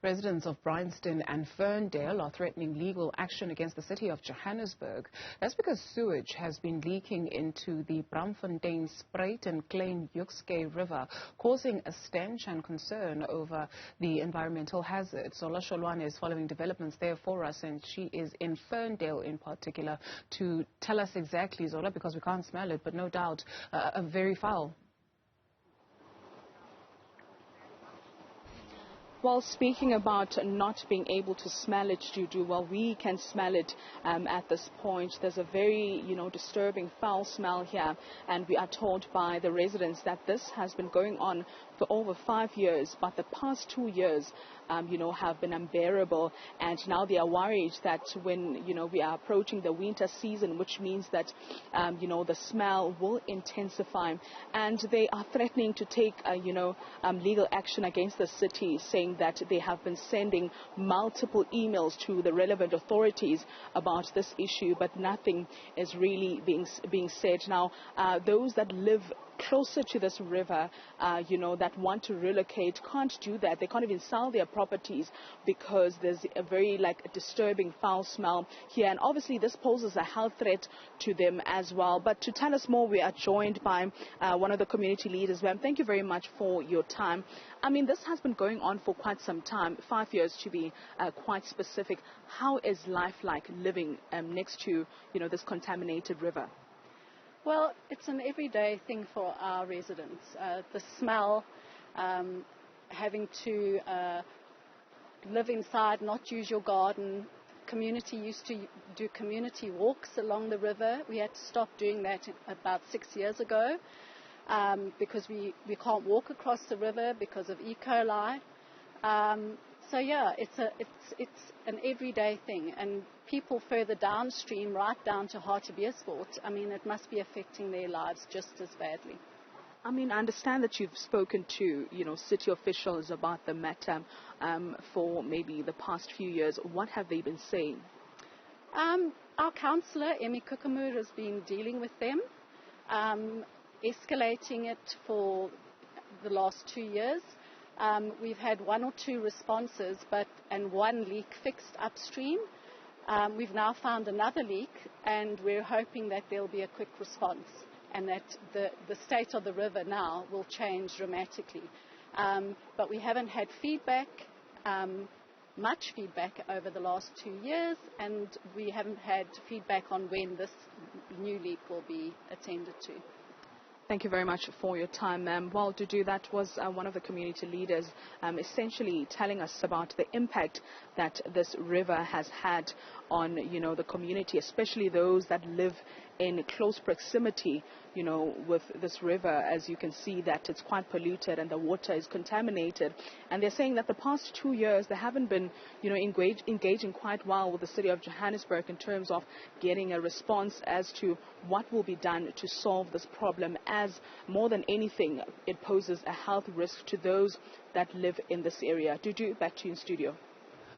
Residents of Bryanston and Ferndale are threatening legal action against the city of Johannesburg. That's because sewage has been leaking into the Braamfontein, Spruit and Klein Jukskei river, causing a stench and concern over the environmental hazard. Zola Sholwana is following developments there for us, and she is in Ferndale in particular to tell us exactly, Zola, because we can't smell it, but no doubt very foul. Well, speaking about not being able to smell it, Juju, well, we can smell it at this point. There's a very, disturbing foul smell here, and we are told by the residents that this has been going on for over 5 years, but the past 2 years, have been unbearable, and now they are worried that when, we are approaching the winter season, which means that, the smell will intensify, and they are threatening to take, legal action against the city, saying that they have been sending multiple emails to the relevant authorities about this issue, but nothing is really being said. Now, those that live closer to this river, that want to relocate can't do that. They can't even sell their properties because there's a very disturbing foul smell here, and obviously this poses a health threat to them as well. But to tell us more, we are joined by one of the community leaders. Ma'am, thank you very much for your time. I mean, this has been going on for quite some time, 5 years to be quite specific. How is life like living next to this contaminated river? Well, it's an everyday thing for our residents. The smell, having to live inside, not use your garden. Community used to do community walks along the river. We had to stop doing that about 6 years ago because we can't walk across the river because of E. coli. So yeah, it's an everyday thing, and people further downstream, right down to Hartbeespoort, I mean, it must be affecting their lives just as badly. I mean, I understand that you've spoken to, city officials about the matter for maybe the past few years. What have they been saying? Our councillor, Emmy Kukamur, has been dealing with them, escalating it for the last 2 years. We've had 1 or 2 responses, and 1 leak fixed upstream. We've now found another leak, and we're hoping that there'll be a quick response and that the state of the river now will change dramatically. But we haven't had feedback, much feedback over the last 2 years, and we haven't had feedback on when this new leak will be attended to. Thank you very much for your time, ma'am. Well, to do that was one of the community leaders essentially telling us about the impact that this river has had on, the community, especially those that live in close proximity, with this river. As you can see that it's quite polluted and the water is contaminated. And they're saying that the past 2 years they haven't been, engaging quite well with the city of Johannesburg in terms of getting a response as to what will be done to solve this problem, as more than anything, it poses a health risk to those that live in this area. Juju, back to you in studio.